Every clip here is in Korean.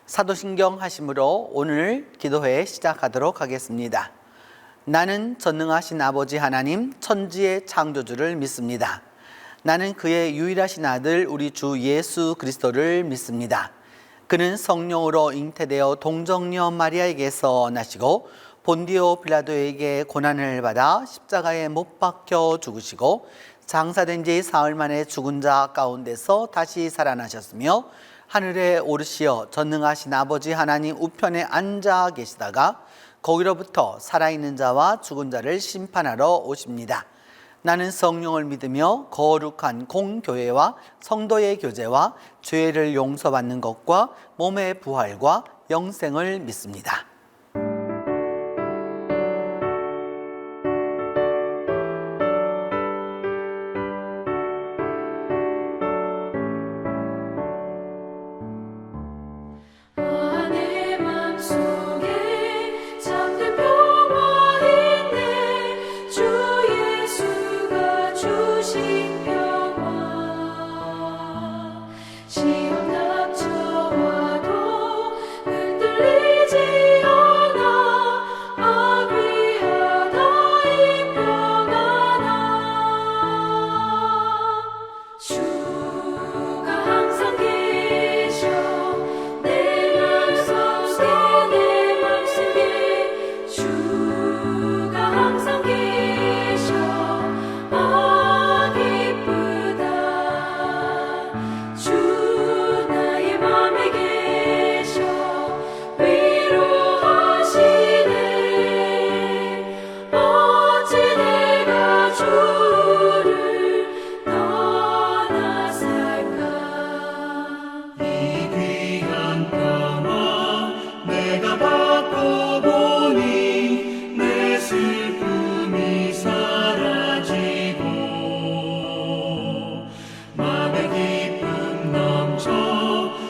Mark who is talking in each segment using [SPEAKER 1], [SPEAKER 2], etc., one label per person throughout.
[SPEAKER 1] 사도신경 하심으로 오늘 기도회 시작하도록 하겠습니다. 나는 전능하신 아버지 하나님 천지의 창조주를 믿습니다. 나는 그의 유일하신 아들 우리 주 예수 그리스도를 믿습니다. 그는 성령으로 잉태되어 동정녀 마리아에게서 나시고 본디오 빌라도에게 고난을 받아 십자가에 못 박혀 죽으시고 장사된 지 사흘 만에 죽은 자 가운데서 다시 살아나셨으며 하늘에 오르시어 전능하신 아버지 하나님 우편에 앉아 계시다가 거기로부터 살아있는 자와 죽은 자를 심판하러 오십니다. 나는 성령을 믿으며 거룩한 공교회와 성도의 교제와 죄를 용서받는 것과 몸의 부활과 영생을 믿습니다.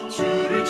[SPEAKER 2] 주를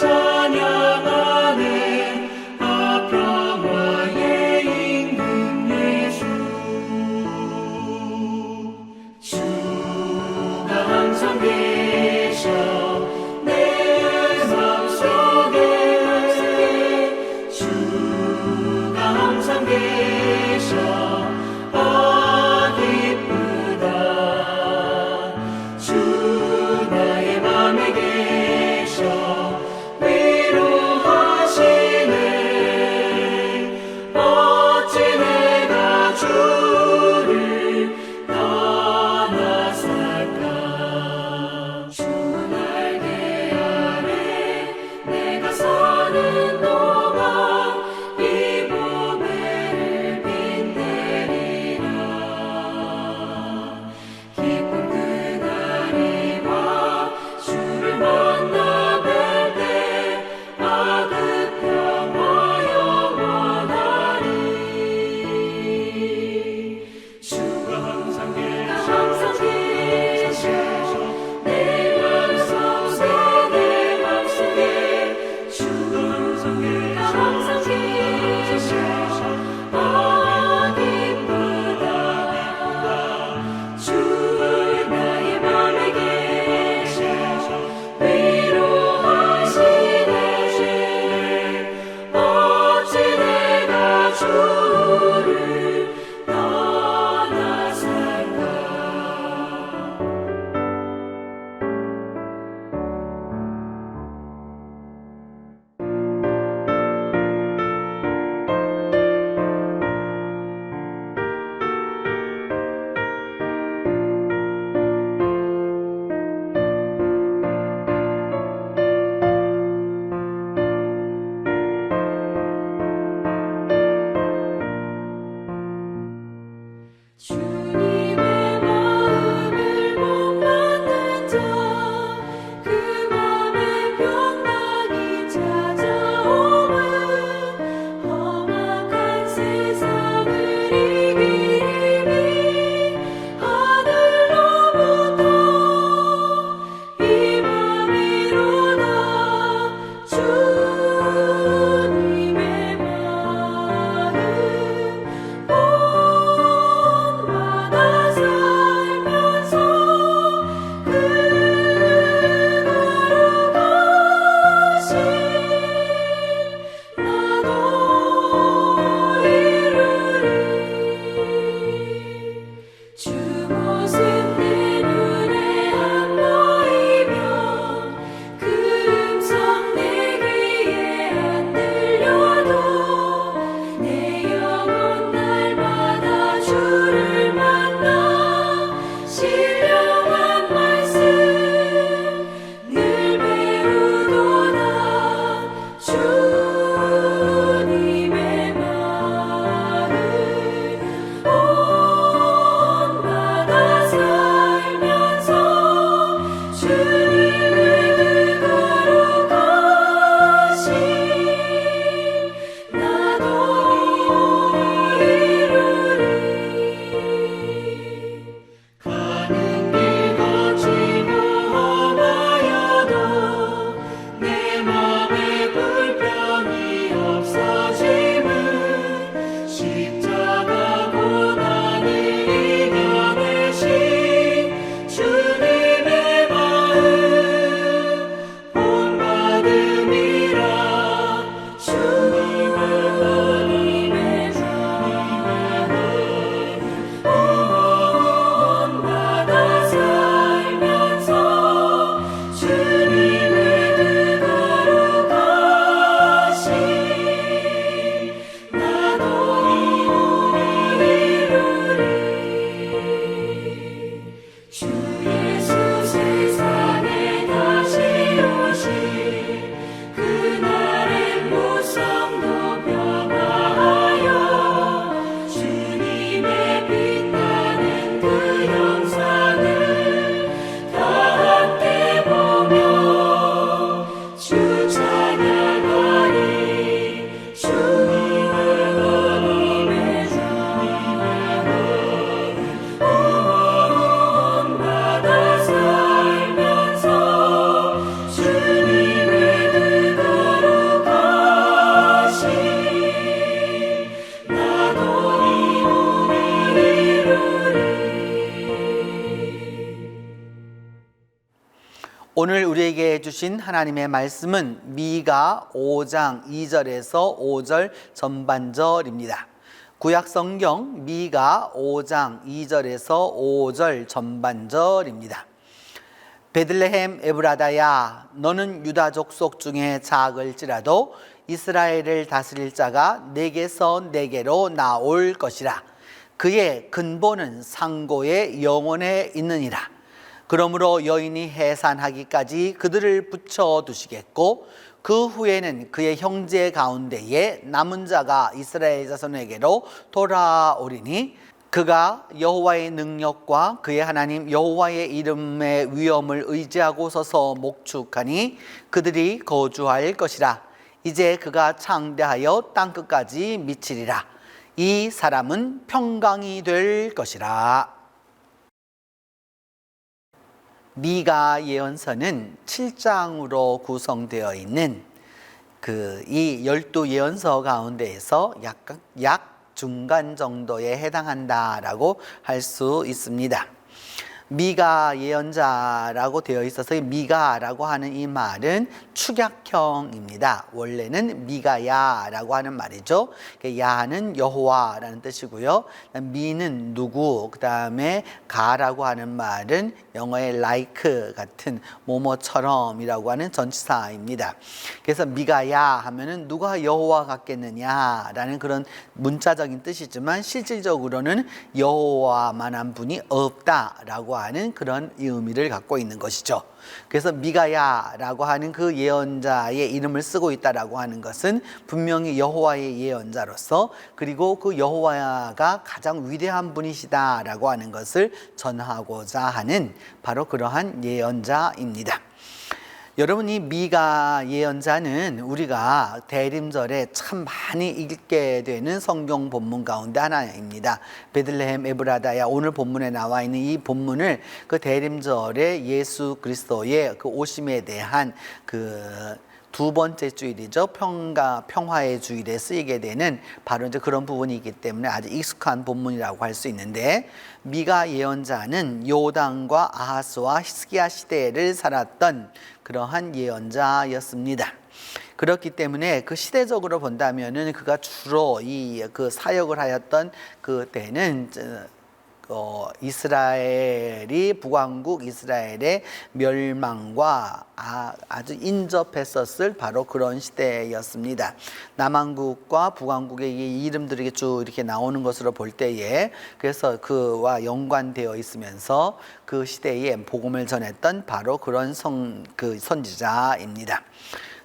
[SPEAKER 1] 들려주신 하나님의 말씀은 미가 5장 2절에서 5절 전반절입니다. 구약 성경 미가 5장 2절에서 5절 전반절입니다. 베들레헴 에브라다야, 너는 유다 족속 중에 작을지라도 이스라엘을 다스릴 자가 내게서 내게로 나올 것이라. 그의 근본은 상고의 영원에 있느니라. 그러므로 여인이 해산하기까지 그들을 붙여두시겠고 그 후에는 그의 형제 가운데에 남은 자가 이스라엘 자손에게로 돌아오리니 그가 여호와의 능력과 그의 하나님 여호와의 이름의 위엄을 의지하고 서서 목축하니 그들이 거주할 것이라. 이제 그가 창대하여 땅끝까지 미치리라. 이 사람은 평강이 될 것이라. 미가 예언서는 7장으로 구성되어 있는 이 12예언서 가운데에서 약 중간 정도에 해당한다라고 할 수 있습니다. 미가 예언자라고 되어 있어서 미가라고 하는 이 말은 축약형입니다. 원래는 미가야라고 하는 말이죠. 야는 여호와라는 뜻이고요. 미는 누구, 그 다음에 가라고 하는 말은 영어의 like 같은 뭐뭐처럼이라고 하는 전치사입니다. 그래서 미가야 하면은 누가 여호와 같겠느냐라는 그런 문자적인 뜻이지만 실질적으로는 여호와만한 분이 없다라고 하는 그런 의미를 갖고 있는 것이죠. 그래서 미가야라고 하는 그 예언자의 이름을 쓰고 있다라고 하는 것은 분명히 여호와의 예언자로서, 그리고 그 여호와가 가장 위대한 분이시다라고 하는 것을 전하고자 하는 바로 그러한 예언자입니다. 여러분, 이 미가 예언자는 우리가 대림절에 참 많이 읽게 되는 성경 본문 가운데 하나입니다. 베들레헴 에브라다야, 오늘 본문에 나와 있는 이 본문을 그 대림절에 예수 그리스도의 그 오심에 대한 두 번째 주일이죠. 평화의 주일에 쓰이게 되는 바로 이제 그런 부분이기 때문에 아주 익숙한 본문이라고 할 수 있는데, 미가 예언자는 요담과 아하스와 히스기야 시대를 살았던 그러한 예언자였습니다. 그렇기 때문에 그 시대적으로 본다면은 그가 주로 그 사역을 하였던 그 때는 이스라엘이 북왕국 이스라엘의 멸망과 아주 인접했었을 바로 그런 시대였습니다. 남왕국과 북왕국의 이름들이 쭉 이렇게 나오는 것으로 볼 때에, 그래서 그와 연관되어 있으면서 그 시대에 복음을 전했던 바로 그런 선지자입니다.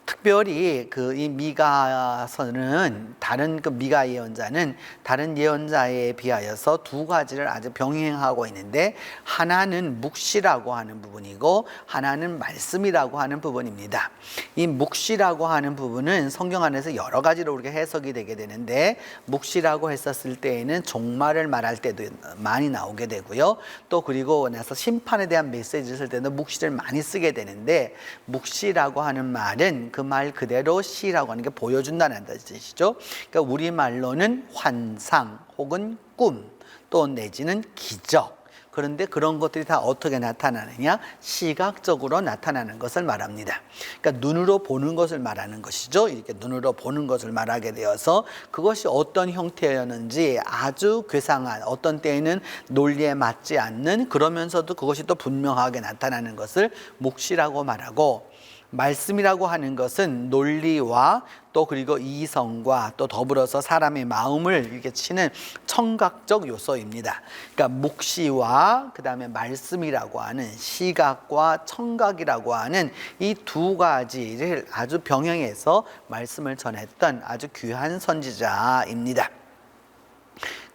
[SPEAKER 1] 특별히 이 미가서는 다른 미가 예언자는 다른 예언자에 비하여서 두 가지를 아주 병행하고 있는데, 하나는 묵시라고 하는 부분이고 하나는 말씀이라고 하는 부분입니다. 이 묵시라고 하는 부분은 성경 안에서 여러 가지로 우리가 해석이 되게 되는데, 묵시라고 했었을 때에는 종말을 말할 때도 많이 나오게 되고요. 또 그리고 나서 심판에 대한 메시지를 쓸 때는 묵시를 많이 쓰게 되는데, 묵시라고 하는 말은 그 말 그대로 시라고 하는 게 보여준다는 뜻이죠. 그러니까 우리말로는 환상 혹은 꿈, 또 내지는 기적. 그런데 그런 것들이 다 어떻게 나타나느냐? 시각적으로 나타나는 것을 말합니다. 그러니까 눈으로 보는 것을 말하는 것이죠. 이렇게 눈으로 보는 것을 말하게 되어서 그것이 어떤 형태였는지 아주 괴상한, 어떤 때에는 논리에 맞지 않는, 그러면서도 그것이 또 분명하게 나타나는 것을 묵시라고 말하고, 말씀이라고 하는 것은 논리와 또 그리고 이성과 또 더불어서 사람의 마음을 이렇게 치는 청각적 요소입니다. 그러니까 묵시와 그 다음에 말씀이라고 하는 시각과 청각이라고 하는 이 두 가지를 아주 병행해서 말씀을 전했던 아주 귀한 선지자입니다.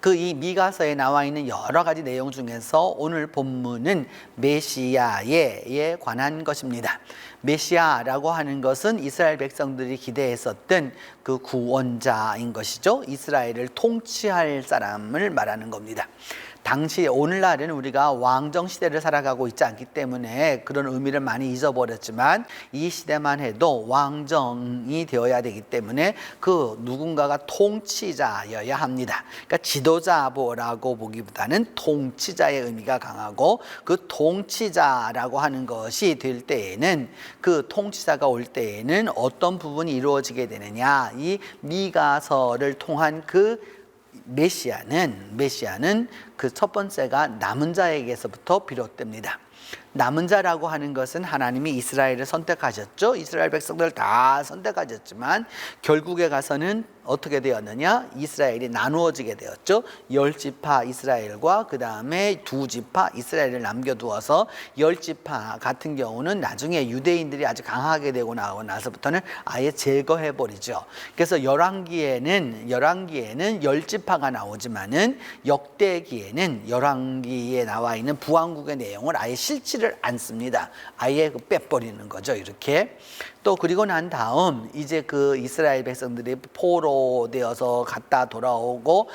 [SPEAKER 1] 이 미가서에 나와 있는 여러 가지 내용 중에서 오늘 본문은 메시아에 관한 것입니다. 메시아라고 하는 것은 이스라엘 백성들이 기대했었던 그 구원자인 것이죠. 이스라엘을 통치할 사람을 말하는 겁니다. 당시 오늘날은 우리가 왕정 시대를 살아가고 있지 않기 때문에 그런 의미를 많이 잊어버렸지만 이 시대만 해도 왕정이 되어야 되기 때문에 그 누군가가 통치자여야 합니다. 그러니까 지도자라고 보기보다는 통치자의 의미가 강하고 그 통치자라고 하는 것이 될 때에는 그 통치자가 올 때에는 어떤 부분이 이루어지게 되느냐, 이 미가서를 통한 그 메시아는 그 첫 번째가 남은 자에게서부터 비롯됩니다. 남은 자라고 하는 것은 하나님이 이스라엘을 선택하셨죠. 이스라엘 백성들 다 선택하셨지만 결국에 가서는 어떻게 되었느냐? 이스라엘이 나누어지게 되었죠. 10지파 이스라엘과 그 다음에 2지파 이스라엘을 남겨두어서 10지파 같은 경우는 나중에 유대인들이 아주 강하게 되고 나서부터는 아예 제거해버리죠. 그래서 열왕기에는 10지파가 나오지만은 역대기에는 열왕기에 나와 있는 부왕국의 내용을 아예 실지를 않습니다. 아예 빼버리는 거죠. 이렇게. 또 그리고 난 다음 이제 그 이스라엘 백성들이 포로되어서 갔다 돌아오고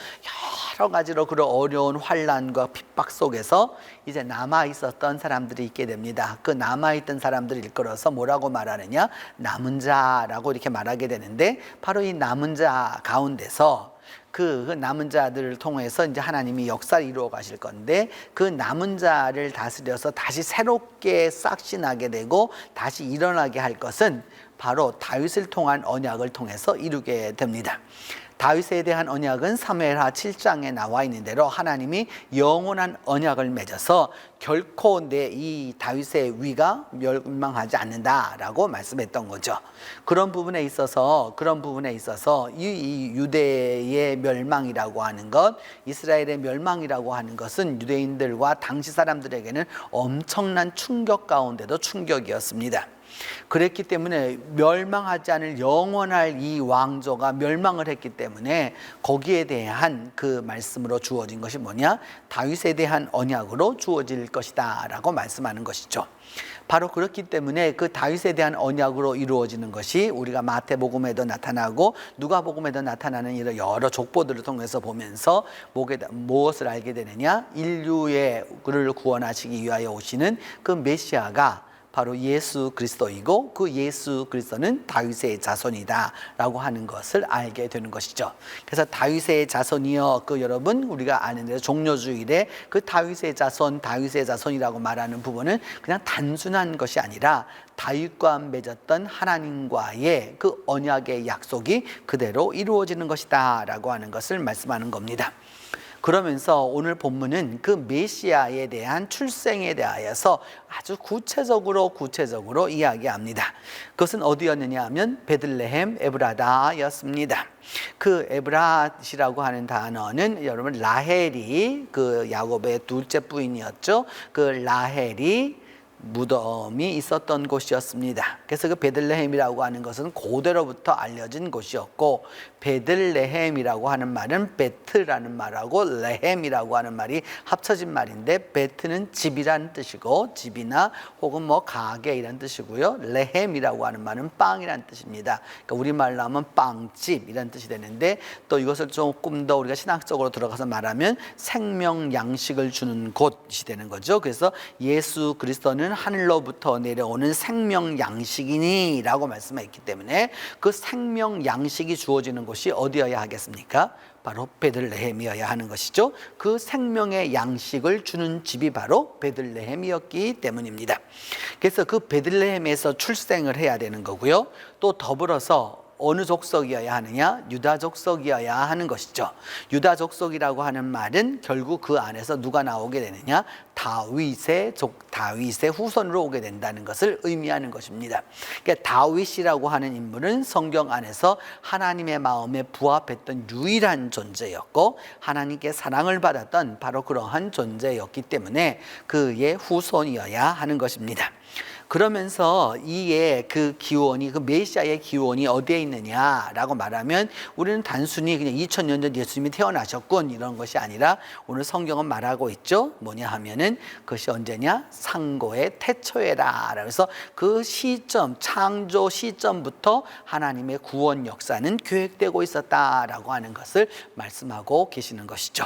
[SPEAKER 1] 여러 가지로 그런 어려운 환난과 핍박 속에서 이제 남아 있었던 사람들이 있게 됩니다. 그 남아 있던 사람들을 일컬어서 뭐라고 말하느냐? 남은 자라고 이렇게 말하게 되는데 바로 이 남은 자 가운데서 그 남은 자들을 통해서 이제 하나님이 역사를 이루어 가실 건데 그 남은 자를 다스려서 다시 새롭게 싹신하게 되고 다시 일어나게 할 것은 바로 다윗을 통한 언약을 통해서 이루게 됩니다. 다윗에 대한 언약은 사무엘하 7장에 나와 있는 대로 하나님이 영원한 언약을 맺어서 결코 내 이 다윗의 위가 멸망하지 않는다라고 말씀했던 거죠. 그런 부분에 있어서 이 유대의 멸망이라고 하는 것, 이스라엘의 멸망이라고 하는 것은 유대인들과 당시 사람들에게는 엄청난 충격 가운데도 충격이었습니다. 그랬기 때문에 멸망하지 않을 영원할 이 왕조가 멸망을 했기 때문에 거기에 대한 그 말씀으로 주어진 것이 뭐냐? 다윗에 대한 언약으로 주어질 것이다 라고 말씀하는 것이죠. 바로 그렇기 때문에 그 다윗에 대한 언약으로 이루어지는 것이 우리가 마태복음에도 나타나고 누가복음에도 나타나는 이런 여러 족보들을 통해서 보면서 무엇을 알게 되느냐? 인류의 그를 구원하시기 위하여 오시는 그 메시아가 바로 예수 그리스도이고 그 예수 그리스도는 다윗의 자손이다 라고 하는 것을 알게 되는 것이죠. 그래서 다윗의 자손이여, 그 여러분 우리가 아는 대로 종려주일에 그 다윗의 자손이라고 말하는 부분은 그냥 단순한 것이 아니라 다윗과 맺었던 하나님과의 그 언약의 약속이 그대로 이루어지는 것이다 라고 하는 것을 말씀하는 겁니다. 그러면서 오늘 본문은 그 메시아에 대한 출생에 대하여서 아주 구체적으로 이야기합니다. 그것은 어디였느냐 하면 베들레헴 에브라다였습니다. 그 에브라시라고 하는 단어는 여러분 라헬이 그 야곱의 둘째 부인이었죠. 그 라헬이 무덤이 있었던 곳이었습니다. 그래서 그 베들레헴이라고 하는 것은 고대로부터 알려진 곳이었고, 베들레헴이라고 하는 말은 베트라는 말하고 레헴이라고 하는 말이 합쳐진 말인데, 베트는 집이라는 뜻이고 집이나 혹은 뭐 가게 이란 뜻이고요, 레헴이라고 하는 말은 빵이란 뜻입니다. 그러니까 우리말로 하면 빵집 이란 뜻이 되는데, 또 이것을 조금 더 우리가 신학적으로 들어가서 말하면 생명 양식을 주는 곳이 되는 거죠. 그래서 예수 그리스도는 하늘로부터 내려오는 생명 양식이니 라고 말씀했기 때문에 그 생명 양식이 주어지는 곳이 어디여야 하겠습니까? 바로 베들레헴이어야 하는 것이죠. 그 생명의 양식을 주는 집이 바로 베들레헴이었기 때문입니다. 그래서 그 베들레헴에서 출생을 해야 되는 거고요. 또 더불어서 어느 족속이어야 하느냐? 유다 족속이어야 하는 것이죠. 유다 족속이라고 하는 말은 결국 그 안에서 누가 나오게 되느냐? 다윗의 후손으로 오게 된다는 것을 의미하는 것입니다. 그러니까 다윗이라고 하는 인물은 성경 안에서 하나님의 마음에 부합했던 유일한 존재였고, 하나님께 사랑을 받았던 바로 그러한 존재였기 때문에 그의 후손이어야 하는 것입니다. 그러면서 이의 그 기원이, 그 메시아의 기원이 어디에 있느냐라고 말하면, 우리는 단순히 그냥 2000년 전 예수님이 태어나셨군 이런 것이 아니라 오늘 성경은 말하고 있죠. 뭐냐 하면은 그것이 언제냐? 상고의 태초에라. 그래서 그 시점, 창조 시점부터 하나님의 구원 역사는 계획되고 있었다라고 하는 것을 말씀하고 계시는 것이죠.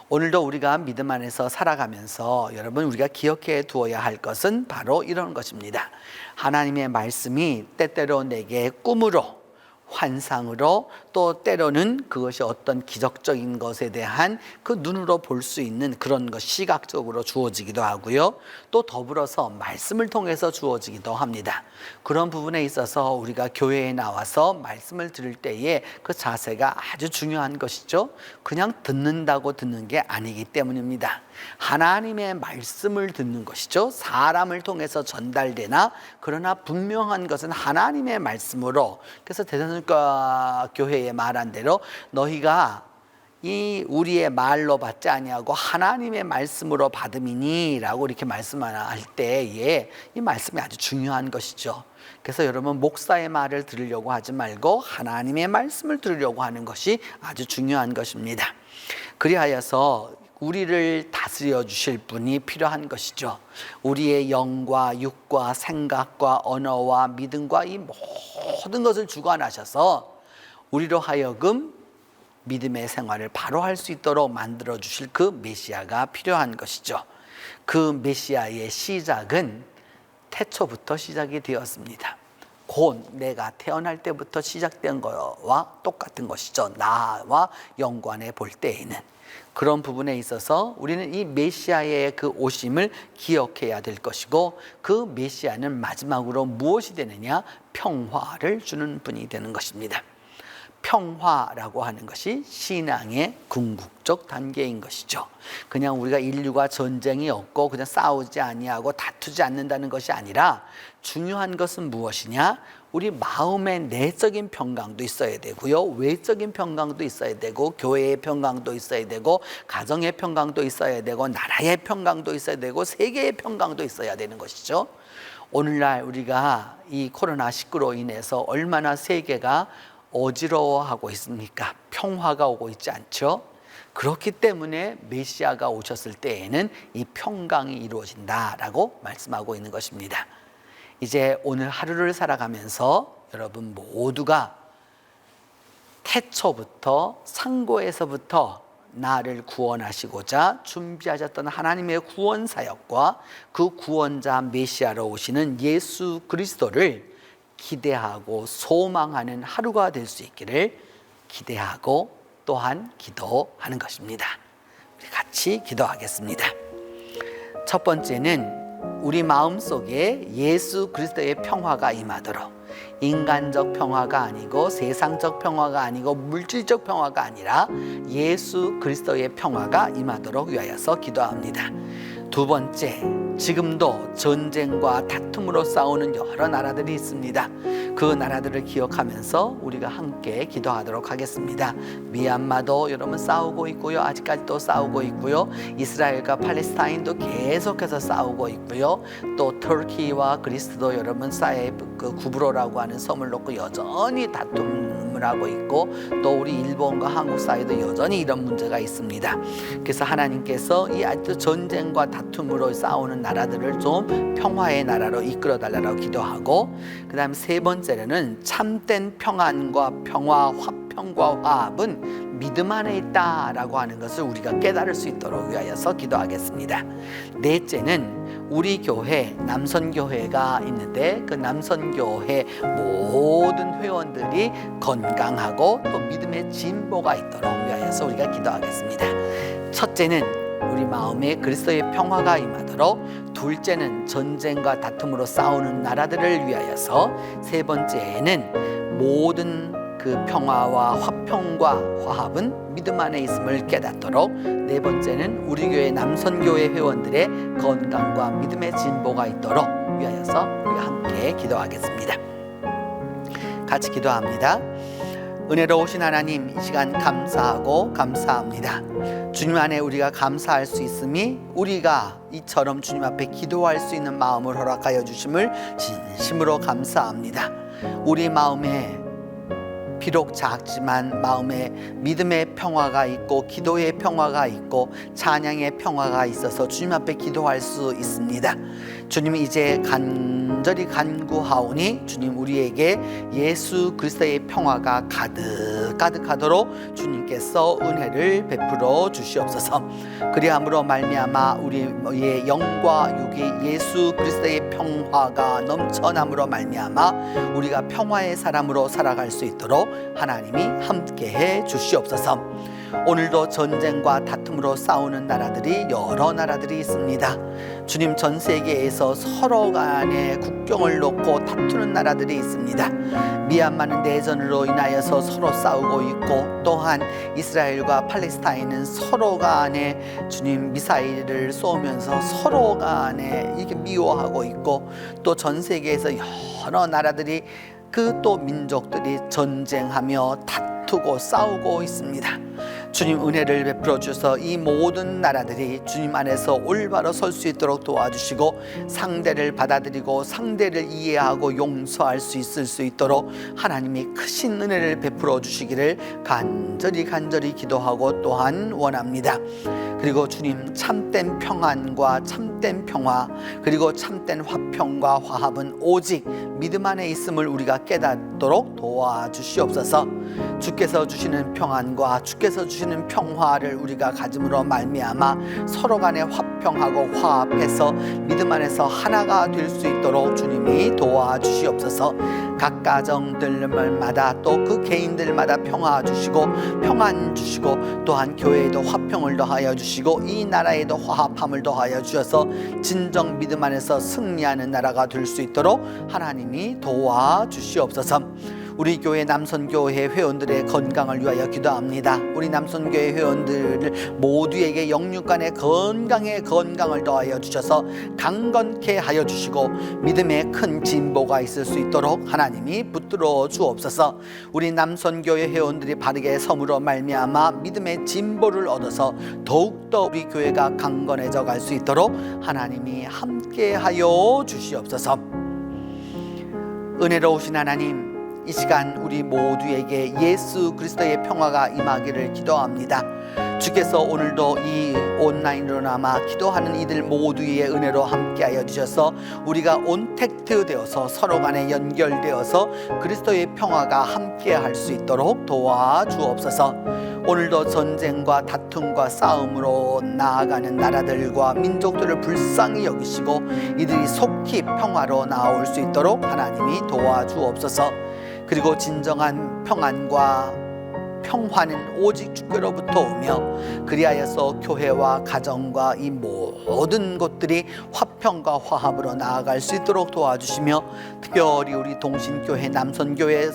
[SPEAKER 1] 오늘도 우리가 믿음 안에서 살아가면서 여러분 우리가 기억해 두어야 할 것은 바로 이런 것입니다. 하나님의 말씀이 때때로 내게 꿈으로, 환상으로, 또 때로는 그것이 어떤 기적적인 것에 대한 그 눈으로 볼 수 있는 그런 것, 시각적으로 주어지기도 하고요. 또 더불어서 말씀을 통해서 주어지기도 합니다. 그런 부분에 있어서 우리가 교회에 나와서 말씀을 들을 때에 그 자세가 아주 중요한 것이죠. 그냥 듣는다고 듣는 게 아니기 때문입니다. 하나님의 말씀을 듣는 것이죠. 사람을 통해서 전달되나 그러나 분명한 것은 하나님의 말씀으로. 그래서 데살로니가 교회에 말한 대로 너희가 이 우리의 말로 받지 아니하고 하나님의 말씀으로 받음이니 라고 이렇게 말씀할 때에 이 말씀이 아주 중요한 것이죠. 그래서 여러분 목사의 말을 들으려고 하지 말고 하나님의 말씀을 들으려고 하는 것이 아주 중요한 것입니다. 그리하여서 우리를 다스려 주실 분이 필요한 것이죠. 우리의 영과 육과 생각과 언어와 믿음과 이 모든 것을 주관하셔서 우리로 하여금 믿음의 생활을 바로 할 수 있도록 만들어 주실 그 메시아가 필요한 것이죠. 그 메시아의 시작은 태초부터 시작이 되었습니다. 곧 내가 태어날 때부터 시작된 거와 똑같은 것이죠. 나와 연관해 볼 때에는. 그런 부분에 있어서 우리는 이 메시아의 그 오심을 기억해야 될 것이고, 그 메시아는 마지막으로 무엇이 되느냐? 평화를 주는 분이 되는 것입니다. 평화라고 하는 것이 신앙의 궁극적 단계인 것이죠. 그냥 우리가 인류가 전쟁이 없고 그냥 싸우지 아니하고 다투지 않는다는 것이 아니라, 중요한 것은 무엇이냐? 우리 마음의 내적인 평강도 있어야 되고요, 외적인 평강도 있어야 되고, 교회의 평강도 있어야 되고, 가정의 평강도 있어야 되고, 나라의 평강도 있어야 되고, 세계의 평강도 있어야 되는 것이죠. 오늘날 우리가 이 코로나19로 인해서 얼마나 세계가 어지러워하고 있습니까? 평화가 오고 있지 않죠? 그렇기 때문에 메시아가 오셨을 때에는 이 평강이 이루어진다라고 말씀하고 있는 것입니다. 이제 오늘 하루를 살아가면서 여러분 모두가 태초부터 상고에서부터 나를 구원하시고자 준비하셨던 하나님의 구원 사역과 그 구원자 메시아로 오시는 예수 그리스도를 기대하고 소망하는 하루가 될 수 있기를 기대하고 또한 기도하는 것입니다. 우리 같이 기도하겠습니다. 첫 번째는 우리 마음속에 예수 그리스도의 평화가 임하도록, 인간적 평화가 아니고 세상적 평화가 아니고 물질적 평화가 아니라 예수 그리스도의 평화가 임하도록 위하여서 기도합니다. 두 번째, 지금도 전쟁과 다툼으로 싸우는 여러 나라들이 있습니다. 그 나라들을 기억하면서 우리가 함께 기도하도록 하겠습니다. 미얀마도 여러분 싸우고 있고요, 아직까지도 싸우고 있고요, 이스라엘과 팔레스타인도 계속해서 싸우고 있고요, 또 터키와 그리스도 여러분 사이에 그 구브로라고 하는 섬을 놓고 여전히 다툼을 하고 있고, 또 우리 일본과 한국 사이도 여전히 이런 문제가 있습니다. 그래서 하나님께서 이 아직도 전쟁과 다툼으로 싸우는 나라들을 좀 평화의 나라로 이끌어 달라고 기도하고, 그 다음 세 번째로는 참된 평안과 평화, 화평과 화합은 믿음 안에 있다라고 하는 것을 우리가 깨달을 수 있도록 위하여서 기도하겠습니다. 넷째는 우리 교회 남선교회가 있는데 그 남선교회 모든 회원들이 건강하고 또 믿음의 진보가 있도록 위하여서 우리가 기도하겠습니다. 첫째는 우리 마음에 그리스도의 평화가 임하도록, 둘째는 전쟁과 다툼으로 싸우는 나라들을 위하여서, 세 번째에는 모든 그 평화와 화평과 화합은 믿음 안에 있음을 깨닫도록, 네 번째는 우리 교회 남선교회 회원들의 건강과 믿음의 진보가 있도록 위하여서 우리가 함께 기도하겠습니다. 같이 기도합니다. 은혜로우신 하나님, 이 시간 감사하고 감사합니다. 주님 안에 우리가 감사할 수 있음이 우리가 이처럼 주님 앞에 기도할 수 있는 마음을 허락하여 주심을 진심으로 감사합니다. 우리 마음에 비록 작지만 마음에 믿음의 평화가 있고 기도의 평화가 있고 찬양의 평화가 있어서 주님 앞에 기도할 수 있습니다. 주님, 이제 간절히 간구하오니 주님 우리에게 예수 그리스도의 평화가 가득하도록 주님께서 은혜를 베풀어 주시옵소서. 그리함으로 말미암아 우리의 영과 육이 예수 그리스도의 평화가 넘쳐남으로 말미암아 우리가 평화의 사람으로 살아갈 수 있도록 하나님이 함께해 주시옵소서. 오늘도 전쟁과 다툼으로 싸우는 나라들이 여러 나라들이 있습니다. 주님, 전 세계에서 서로 간에 국경을 놓고 다투는 나라들이 있습니다. 미얀마는 내전으로 인하여서 서로 싸우고 있고, 또한 이스라엘과 팔레스타인은 서로 간에 주님 미사일을 쏘면서 서로 간에 이렇게 미워하고 있고, 또 전 세계에서 여러 나라들이 또 민족들이 전쟁하며 다투고 싸우고 있습니다. 주님 은혜를 베풀어 주셔서 이 모든 나라들이 주님 안에서 올바로 설 수 있도록 도와주시고, 상대를 받아들이고 상대를 이해하고 용서할 수 있도록 하나님이 크신 은혜를 베풀어 주시기를 간절히 기도하고 또한 원합니다. 그리고 주님, 참된 평안과 참된 평화, 그리고 참된 화평과 화합은 오직 믿음 안에 있음을 우리가 깨닫도록 도와주시옵소서. 주께서 주시는 평안과 주께서 주시는 평화를 우리가 가짐으로 말미암아 서로 간에 화평하고 화합해서 믿음 안에서 하나가 될 수 있도록 주님이 도와주시옵소서. 각 가정들마다 또 그 개인들마다 평화 주시고 평안 주시고, 또한 교회에도 화평을 더하여 주시고 이 나라에도 화합함을 더하여 주셔서 진정 믿음 안에서 승리하는 나라가 될 수 있도록 하나님이 도와주시옵소서. 우리 교회 남선교회 회원들의 건강을 위하여 기도합니다. 우리 남선교회 회원들 모두에게 영육간의 건강을 더하여 주셔서 강건케 하여 주시고 믿음에 큰 진보가 있을 수 있도록 하나님이 붙들어 주옵소서. 우리 남선교회 회원들이 바르게 섬으로 말미암아 믿음의 진보를 얻어서 더욱더 우리 교회가 강건해져 갈 수 있도록 하나님이 함께 하여 주시옵소서. 은혜로우신 하나님, 이 시간 우리 모두에게 예수 그리스도의 평화가 임하기를 기도합니다. 주께서 오늘도 이 온라인으로나마 기도하는 이들 모두의 은혜로 함께하여 주셔서 우리가 온택트 되어서 서로 간에 연결되어서 그리스도의 평화가 함께할 수 있도록 도와주옵소서. 오늘도 전쟁과 다툼과 싸움으로 나아가는 나라들과 민족들을 불쌍히 여기시고 이들이 속히 평화로 나올 수 있도록 하나님이 도와주옵소서. 그리고 진정한 평안과 평화는 오직 주께로부터 오며, 그리하여서 교회와 가정과 이 모든 것들이 화평과 화합으로 나아갈 수 있도록 도와주시며, 특별히 우리 동신교회 남선교회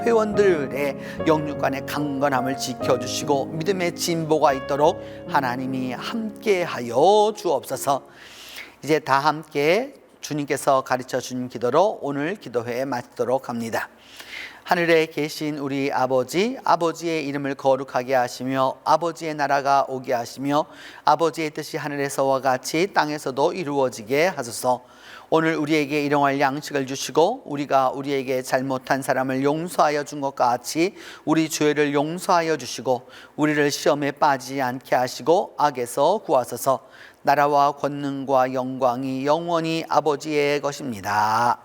[SPEAKER 1] 회원들의 영육간의 강건함을 지켜주시고 믿음의 진보가 있도록 하나님이 함께하여 주옵소서. 이제 다 함께 주님께서 가르쳐 준 기도로 오늘 기도회에 마치도록 합니다. 하늘에 계신 우리 아버지, 아버지의 이름을 거룩하게 하시며 아버지의 나라가 오게 하시며 아버지의 뜻이 하늘에서와 같이 땅에서도 이루어지게 하소서. 오늘 우리에게 일용할 양식을 주시고 우리가 우리에게 잘못한 사람을 용서하여 준 것 같이 우리 죄를 용서하여 주시고 우리를 시험에 빠지지 않게 하시고 악에서 구하소서. 나라와 권능과 영광이 영원히 아버지의 것입니다.